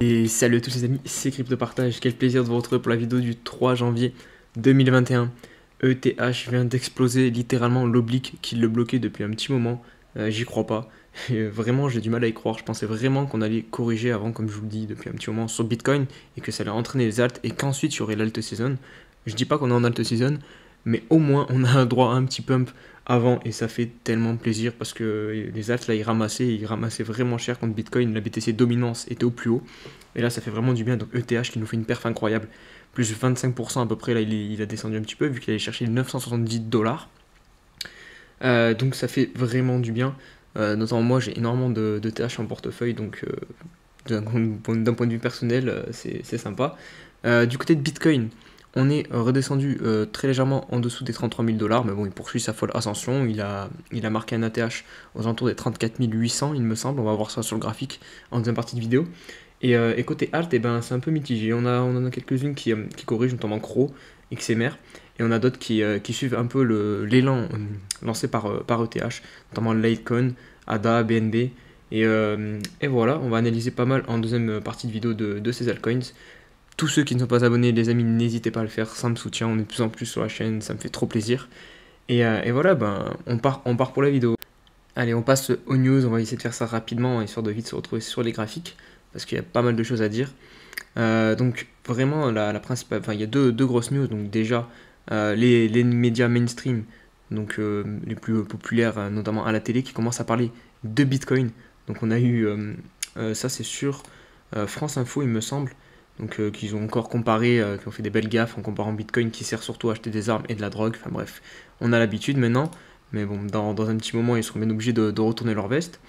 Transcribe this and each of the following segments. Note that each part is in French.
Et salut à tous les amis, c'est CryptoPartage, quel plaisir de vous retrouver pour la vidéo du 3 janvier 2021. ETH vient d'exploser littéralement l'oblique qui le bloquait depuis un petit moment, j'y crois pas. Et vraiment j'ai du mal à y croire, je pensais vraiment qu'on allait corriger avant, comme je vous le dis depuis un petit moment, sur Bitcoin et que ça allait entraîner les alts et qu'ensuite il y aurait l'alt season. Je dis pas qu'on est en alt season, mais au moins on a un droit à un petit pump avant et ça fait tellement plaisir parce que les alts là ils ramassaient vraiment cher contre Bitcoin, la BTC dominance était au plus haut et là ça fait vraiment du bien. Donc ETH qui nous fait une perf incroyable, plus 25% à peu près, là il a descendu un petit peu vu qu'il allait chercher 970 dollars. Donc ça fait vraiment du bien. Notamment moi j'ai énormément de TH en portefeuille, donc d'un point de vue personnel c'est sympa. Du côté de Bitcoin, on est redescendu très légèrement en dessous des 33 000 dollars, mais bon, il poursuit sa folle ascension. Il a marqué un ATH aux alentours des 34 800, il me semble. On va voir ça sur le graphique en deuxième partie de vidéo. Et côté alt, eh ben, c'est un peu mitigé. On en a quelques-unes qui corrigent, notamment Crow, XMR, et on a d'autres qui suivent un peu l'élan lancé par ETH, notamment Litecoin, ADA, BNB. Et voilà, on va analyser pas mal en deuxième partie de vidéo de ces altcoins. Tous ceux qui ne sont pas abonnés, les amis, n'hésitez pas à le faire, ça me soutient, on est de plus en plus sur la chaîne, ça me fait trop plaisir. Et voilà, ben, on part pour la vidéo. Allez, on passe aux news, on va essayer de faire ça rapidement, histoire de vite se retrouver sur les graphiques, parce qu'il y a pas mal de choses à dire. Donc vraiment, la principale, enfin il y a deux grosses news, donc déjà les médias mainstream, donc les plus populaires, notamment à la télé, qui commencent à parler de Bitcoin. Donc on a eu, ça c'est sur France Info il me semble, donc qu'ils ont encore comparé, qui ont fait des belles gaffes en comparant Bitcoin qui sert surtout à acheter des armes et de la drogue. Enfin bref, on a l'habitude maintenant, mais bon, dans un petit moment, ils seront bien obligés de retourner leur veste.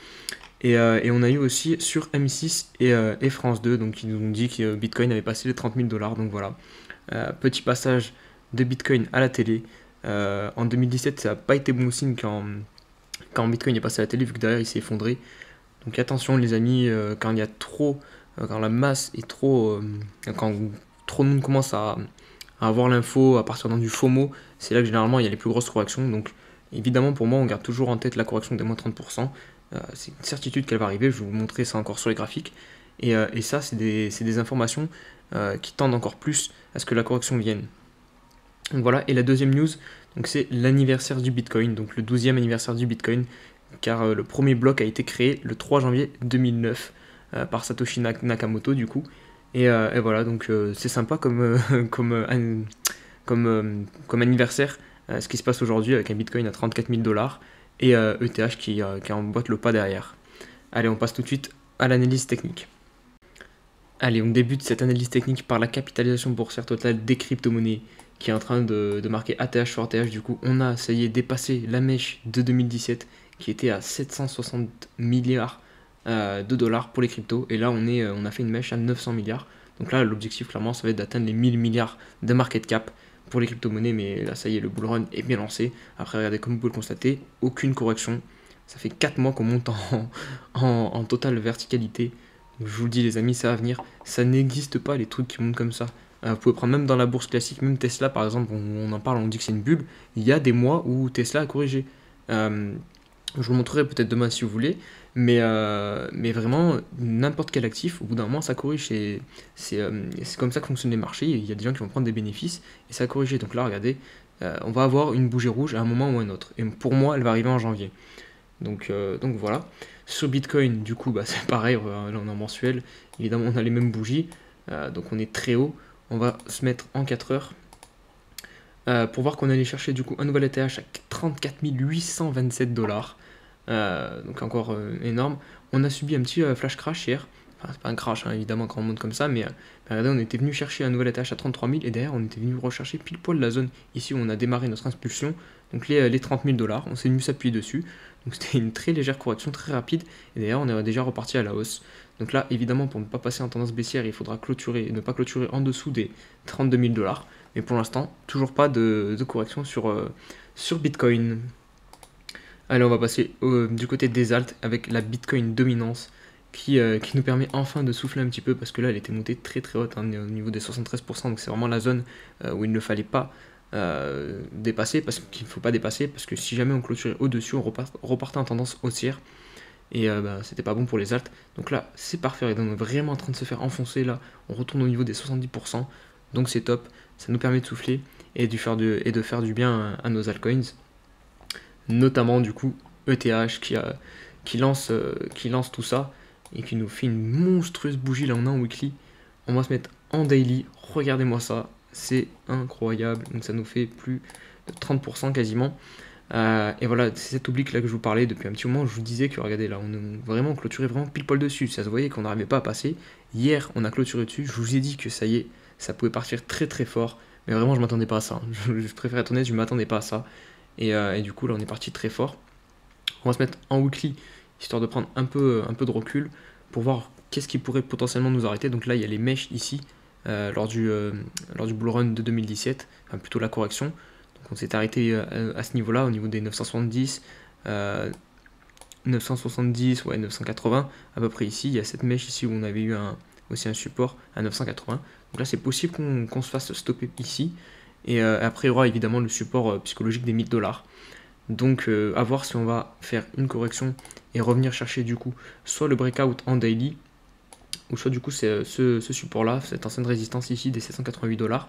Et on a eu aussi sur M6 et France 2, donc ils nous ont dit que Bitcoin avait passé les 30 000 dollars. Donc voilà, petit passage de Bitcoin à la télé. En 2017, ça n'a pas été bon signe quand Bitcoin est passé à la télé, vu que derrière il s'est effondré. Donc attention les amis, quand il y a trop, quand la masse est trop, quand trop de monde commence à avoir l'info à partir du FOMO, c'est là que généralement il y a les plus grosses corrections. Donc évidemment pour moi on garde toujours en tête la correction des moins 30%. C'est une certitude qu'elle va arriver, je vais vous montrer ça encore sur les graphiques. Et ça c'est des informations qui tendent encore plus à ce que la correction vienne. Donc voilà, et la deuxième news, donc c'est l'anniversaire du Bitcoin, donc le 12e anniversaire du Bitcoin, car le premier bloc a été créé le 3 janvier 2009 par Satoshi Nakamoto du coup. Et voilà, donc c'est sympa comme anniversaire, ce qui se passe aujourd'hui avec un Bitcoin à 34 000 dollars et ETH qui emboîte le pas derrière. Allez, on passe tout de suite à l'analyse technique. Allez, on débute cette analyse technique par la capitalisation boursière totale des crypto-monnaies qui est en train de marquer ATH sur ATH. Du coup, on a, ça y est, dépassé la mèche de 2017 qui était à 760 milliards de dollars pour les cryptos. Et là, on a fait une mèche à 900 milliards. Donc là, l'objectif, clairement, ça va être d'atteindre les 1000 milliards de market cap pour les crypto-monnaies. Mais là, ça y est, le bull run est bien lancé. Après, regardez, comme vous pouvez le constater, aucune correction. Ça fait 4 mois qu'on monte en totale verticalité. Donc, je vous le dis, les amis, ça va venir. Ça n'existe pas, les trucs qui montent comme ça. Vous pouvez prendre même dans la bourse classique, même Tesla par exemple, on en parle, on dit que c'est une bulle. Il y a des mois où Tesla a corrigé. Je vous le montrerai peut-être demain si vous voulez, mais vraiment, n'importe quel actif, au bout d'un moment, ça corrige. C'est comme ça que fonctionnent les marchés. Il y a des gens qui vont prendre des bénéfices et ça a corrigé. Donc là, regardez, on va avoir une bougie rouge à un moment ou à un autre. Et pour moi, elle va arriver en janvier. Donc voilà. Sur Bitcoin, du coup, bah, c'est pareil, là on est en mensuel. Évidemment, on a les mêmes bougies. Donc on est très haut. On va se mettre en 4 heures pour voir qu'on allait chercher du coup un nouvel ETH à 34 827 dollars. Donc encore énorme. On a subi un petit flash crash hier. Enfin, c'est pas un crash, hein, évidemment, quand on monte comme ça, mais regardez, on était venu chercher un nouvel ETH à 33 000 et derrière, on était venu rechercher pile poil la zone ici où on a démarré notre impulsion. Donc les 30 000 dollars, on s'est venu s'appuyer dessus. Donc c'était une très légère correction, très rapide. Et d'ailleurs, on est déjà reparti à la hausse. Donc là, évidemment, pour ne pas passer en tendance baissière, il faudra clôturer, ne pas clôturer en dessous des 32 000 dollars. Mais pour l'instant, toujours pas de correction sur Bitcoin. Allez, on va passer du côté des alts avec la Bitcoin dominance qui nous permet enfin de souffler un petit peu parce que là, elle était montée très très haute, hein, au niveau des 73%. Donc c'est vraiment la zone où il ne fallait pas dépasser, parce qu'il ne faut pas dépasser, parce que si jamais on clôturait au-dessus, on repartait en tendance haussière. et c'était pas bon pour les alts. Donc là c'est parfait, on est vraiment en train de se faire enfoncer là, on retourne au niveau des 70%, donc c'est top, ça nous permet de souffler et de faire du bien à nos altcoins, notamment du coup ETH qui lance tout ça et qui nous fait une monstrueuse bougie. Là on est en weekly, on va se mettre en daily, regardez-moi ça, c'est incroyable, donc ça nous fait plus de 30% quasiment. Et voilà, c'est cette oblique là que je vous parlais depuis un petit moment. Je vous disais que regardez là, on a vraiment clôturé vraiment pile poil dessus, ça se voyait qu'on n'arrivait pas à passer. Hier on a clôturé dessus, je vous ai dit que ça y est, ça pouvait partir très très fort, mais vraiment je m'attendais pas à ça, je préfère être honnête, je m'attendais pas à ça. Et du coup là on est parti très fort. On va se mettre en weekly histoire de prendre un peu de recul pour voir qu'est-ce qui pourrait potentiellement nous arrêter. Donc là il y a les mèches ici lors du bull run de 2017, enfin plutôt la correction. Donc on s'est arrêté à ce niveau là, au niveau des 970, 970, ouais 980 à peu près ici. Il y a cette mèche ici où on avait eu aussi un support à 980. Donc là c'est possible qu'on se fasse stopper ici. Et après il y aura évidemment le support psychologique des 1000$. Donc à voir si on va faire une correction et revenir chercher du coup soit le breakout en daily, ou soit du coup c'est ce support là, cette ancienne résistance ici des 788$.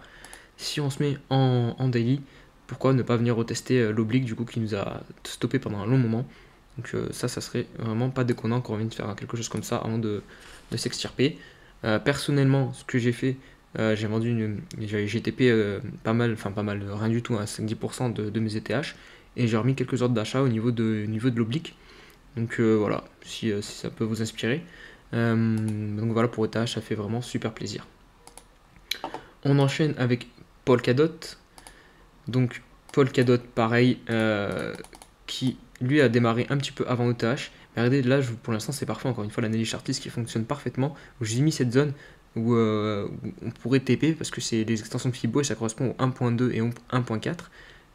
Si on se met en daily, pourquoi ne pas venir retester l'oblique du coup qui nous a stoppé pendant un long moment. Donc ça serait vraiment pas déconnant qu'on revienne faire quelque chose comme ça avant de s'extirper. Personnellement, ce que j'ai fait, j'ai vendu j'ai GTP pas mal, rien du tout, 5-10% de mes ETH, et j'ai remis quelques ordres d'achat au niveau de l'oblique. Donc voilà, si ça peut vous inspirer. Donc voilà, pour ETH, ça fait vraiment super plaisir. On enchaîne avec Polkadot. Donc Polkadot, pareil, qui lui a démarré un petit peu avant ETH. Mais regardez, là, pour l'instant, c'est parfait. Encore une fois, l'analyse chartiste qui fonctionne parfaitement. J'ai mis cette zone où on pourrait TP parce que c'est des extensions de Fibo et ça correspond au 1.2 et au 1.4.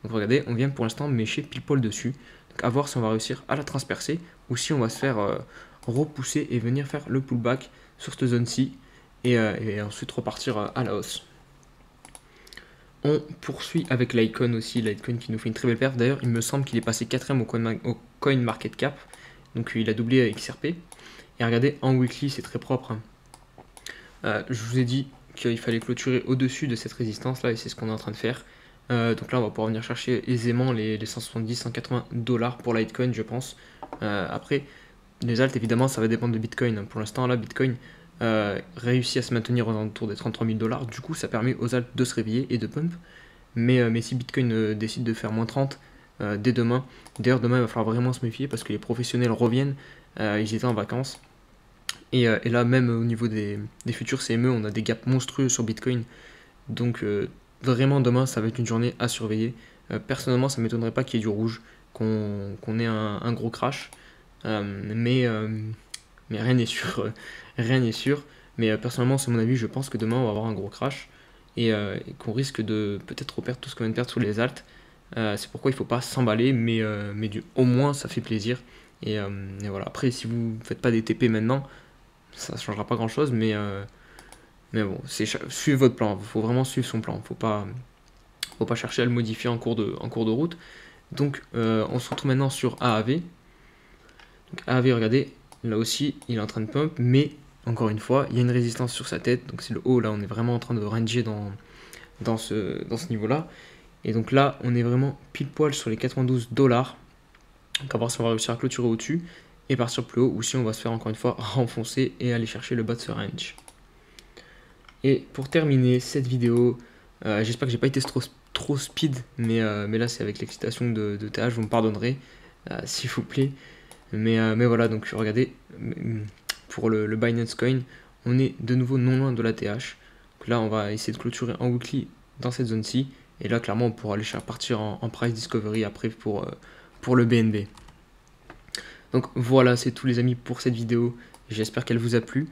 Donc regardez, on vient pour l'instant mécher pile poil dessus. Donc à voir si on va réussir à la transpercer ou si on va se faire repousser et venir faire le pullback sur cette zone-ci et ensuite repartir à la hausse. On poursuit avec Litecoin aussi, Litecoin qui nous fait une très belle perte. D'ailleurs, il me semble qu'il est passé 4ème au coin market cap. Donc il a doublé avec XRP. Et regardez, en weekly, c'est très propre. Je vous ai dit qu'il fallait clôturer au-dessus de cette résistance là et c'est ce qu'on est en train de faire. Donc là, on va pouvoir venir chercher aisément les 170-180$ pour Litecoin, je pense. Après, les alts, évidemment, ça va dépendre de Bitcoin. Pour l'instant, là, Bitcoin réussit à se maintenir aux alentours des 33 000$. Du coup, ça permet aux alts de se réveiller et de pump. Mais si Bitcoin décide de faire moins 30 dès demain, d'ailleurs, demain, il va falloir vraiment se méfier parce que les professionnels reviennent. Ils étaient en vacances. Et là, même au niveau des futurs CME, on a des gaps monstrueux sur Bitcoin. Donc, vraiment, demain, ça va être une journée à surveiller. Personnellement, ça ne m'étonnerait pas qu'il y ait du rouge, qu'on ait un gros crash. Mais rien n'est sûr. Rien n'est sûr. Mais personnellement, c'est mon avis, je pense que demain, on va avoir un gros crash. Et qu'on risque de peut-être reperdre tout ce qu'on vient de perdre sur les alts. C'est pourquoi il ne faut pas s'emballer, mais au moins, ça fait plaisir. Et voilà. Après, si vous ne faites pas des TP maintenant, ça ne changera pas grand-chose, mais bon, suivez votre plan. Il faut vraiment suivre son plan. Faut pas chercher à le modifier en cours de route. Donc, on se retrouve maintenant sur AAV. Donc, AAV, regardez, là aussi, il est en train de pump, mais encore une fois, il y a une résistance sur sa tête. Donc, c'est le haut. Là, on est vraiment en train de ranger dans ce niveau-là. Et donc là, on est vraiment pile poil sur les 92$. Donc, à voir si on va réussir à clôturer au-dessus et partir plus haut, ou si on va se faire encore une fois renfoncer et aller chercher le bas de ce range. Et pour terminer cette vidéo, j'espère que j'ai pas été trop speed, mais là c'est avec l'excitation de TH, vous me pardonnerez, s'il vous plaît. Mais voilà, donc regardez, pour le Binance Coin, on est de nouveau non loin de la TH. Donc là, on va essayer de clôturer en weekly dans cette zone-ci. Et là, clairement, on pourra aller partir en price discovery après pour le BNB. Donc voilà, c'est tout les amis pour cette vidéo. J'espère qu'elle vous a plu.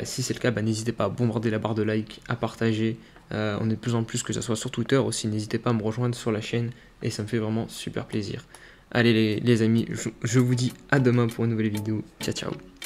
Si c'est le cas, n'hésitez pas à bombarder la barre de like, à partager. On est de plus en plus, que ce soit sur Twitter aussi. N'hésitez pas à me rejoindre sur la chaîne et ça me fait vraiment super plaisir. Allez les amis, je vous dis à demain pour une nouvelle vidéo. Ciao ciao.